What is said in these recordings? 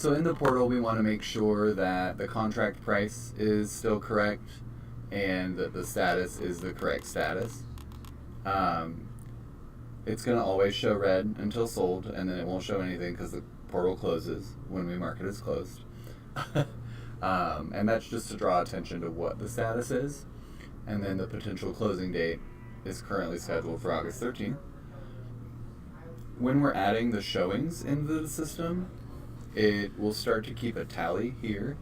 So in the portal, we want to make sure that the contract price is still correct and that the status is the correct status. It's going to always show red until sold, and then it won't show anything because the portal closes when we mark it as closed. And that's just to draw attention to what the status is. And then the potential closing date is currently scheduled for August 13th. When we're adding the showings into the system, it will start to keep a tally here.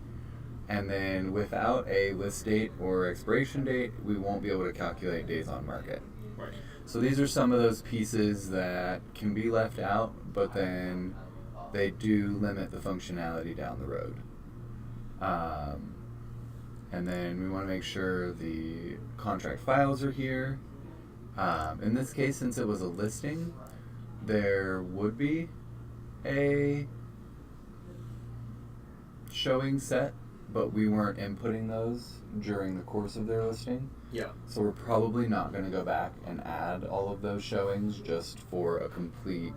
And then without a list date or expiration date, we won't be able to calculate days on market. Right. So these are some of those pieces that can be left out, but then they do limit the functionality down the road. And then we want to make sure the contract files are here. In this case, since it was a listing, there would be a showing set, but we weren't inputting those during the course of their listing. Yeah. So we're probably not going to go back and add all of those showings just for a complete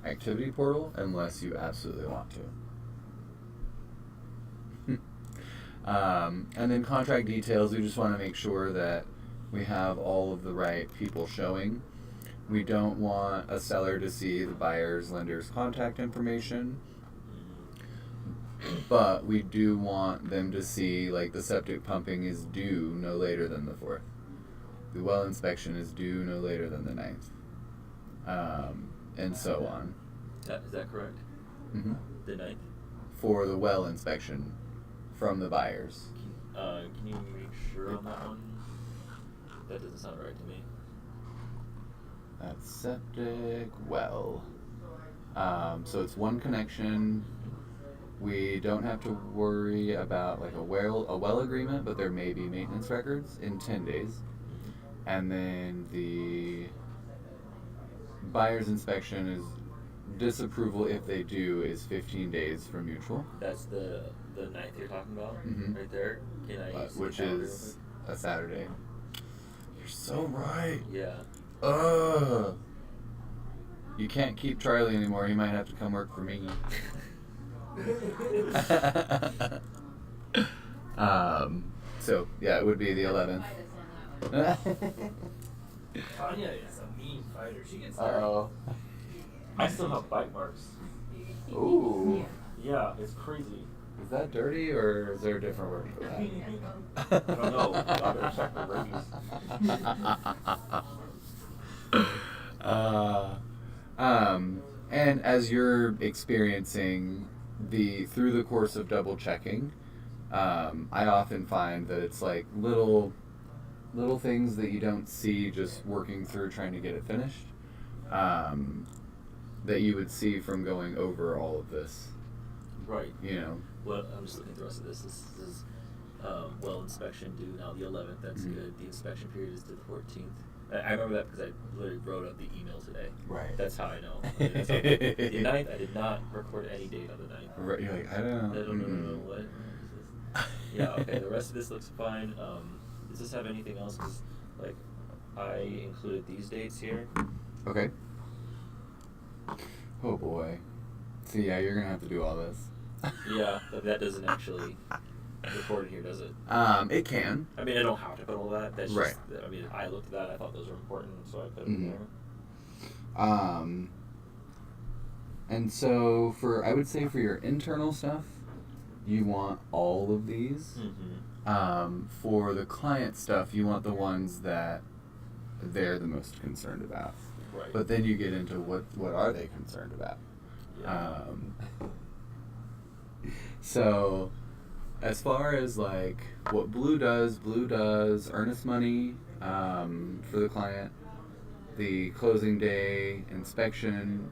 activity portal unless you absolutely want to. And then contract details, we just want to make sure that we have all of the right people showing. We don't want a seller to see the buyer's lender's contact information, but we do want them to see, like, the septic pumping is due no later than the 4th. The well inspection is due no later than the 9th. And so on. Is that correct? Mm-hmm. The 9th? For the well inspection from the buyers. Can you make sure on that one? That doesn't sound right to me. That's septic well. So it's one connection. We don't have to worry about like a well agreement, but there may be maintenance records in 10 days. And then the buyer's inspection is disapproval if they do is 15 days from mutual. That's the 9th you're talking about? Mm-hmm. Right there? Can I see which the calendar is a Saturday. You're so right. real quick? You can't keep Charlie anymore. He might have to come work for me. So yeah, it would be the 11th. Tanya is a mean fighter. She gets dirty. Uh-oh. I still have bite marks. Ooh. Yeah, it's crazy. Is that dirty, or is there a different word for that? I don't know. I better check the rabies. And as you're experiencing through the course of double checking, I often find that it's like little things that you don't see just working through trying to get it finished, that you would see from going over all of this. Right. You know. Well, I'm just looking at the rest of this. This is well inspection due now the 11th. That's Mm-hmm. good. The inspection period is to the 14th. I remember that because I literally wrote up the email today. Right. That's how I know. That's how the 9th, I did not record any date on the 9th. Right. You're like, I don't know. No, what is this? Yeah, okay, the rest of this looks fine. Does this have anything else? Because, like, I included these dates here. Okay. Oh boy. So yeah, you're gonna have to do all this. Yeah, but that doesn't actually record in here, does it? It can. I mean, I don't have to put all that. That's Right. just, I mean, I looked at that, I thought those were important, so I put them Mhm. there. And so I would say for your internal stuff, you want all of these. Mm-hmm. For the client stuff, you want the ones that they're the most concerned about. Right. But then you get into what are they concerned about? Yeah. So as far as like what Blue does earnest money for the client, the closing day inspection,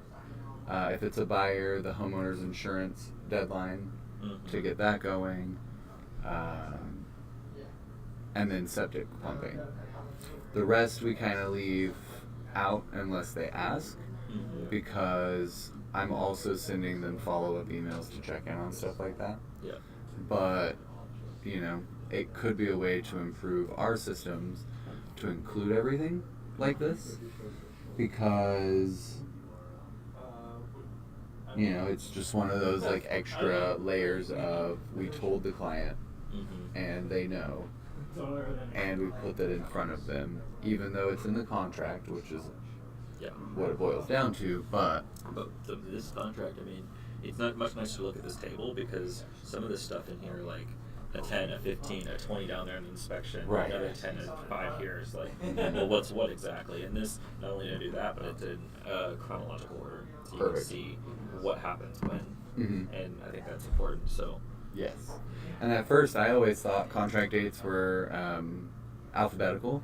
if it's a buyer, the homeowner's insurance deadline to get that going, and then septic pumping. The rest we kind of leave out unless they ask, because I'm also sending them follow-up emails to check in on stuff like that. Yeah. But, you know, it could be a way to improve our systems to include everything like this, because You know, it's just one of those like extra layers of we told the client Mm-hmm. and they know, and we put that in front of them, even though it's in the contract, which is Yeah. what it boils down to. But This contract, I mean, it's not much nicer to look at this table because some of this stuff in here, like a 10, a 15, a 20 down there in the inspection, Right. another 10 and 5 here is like, well, what's what exactly? And this, not only did I do that, but it's in chronological order. So you Perfect. can see what happens when. Mhm. And I think that's important. So, yes, and at first I always thought contract dates were alphabetical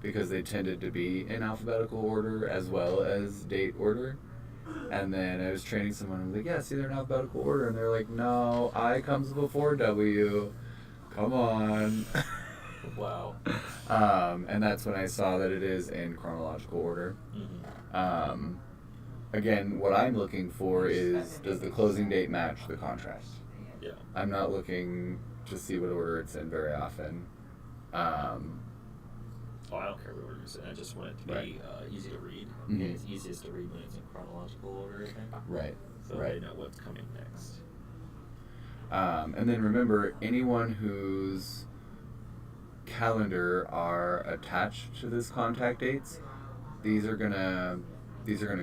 because they tended to be in alphabetical order as well as date order. And then I was training someone and I was like, yeah, see, they're in alphabetical order. And they're like, no, I comes before W. Come on. wow. And that's when I saw that it is in chronological order. Mm-hmm. Again, what I'm looking for is, does the closing date match the contract? Yeah. I'm not looking to see what order it's in very often. Oh, I don't care what order it's in. I just want it to be Right. easy to read. Mhm. And it's easiest to read when it's in chronological order, I think. Right. So Right. they know what's coming next. And then remember, anyone whose calendar are attached to this contact dates, these are gonna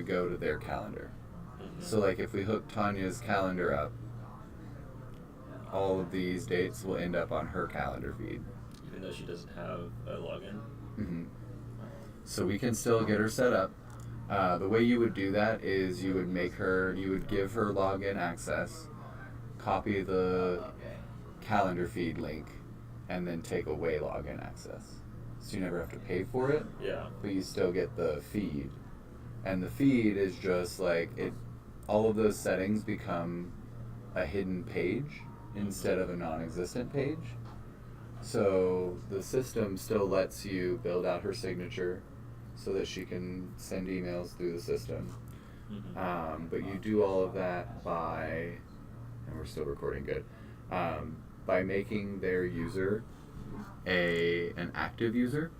go to their calendar. Mm-hmm. So like if we hook Tanya's calendar up, all of these dates will end up on her calendar feed. Even though she doesn't have a login. Mm-hmm. So we can still get her set up. The way you would do that is you would give her login access, copy the calendar feed link, and then take away login access. So you never have to pay for it, Yeah. but you still get the feed. And the feed is just like all of those settings become a hidden page instead of a non-existent page. So the system still lets you build out her signature so that she can send emails through the system. Mm-hmm. But you do all of that by, and we're still recording good, by making their user an active user,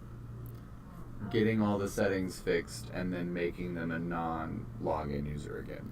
getting all the settings fixed, and then making them a non-login user again.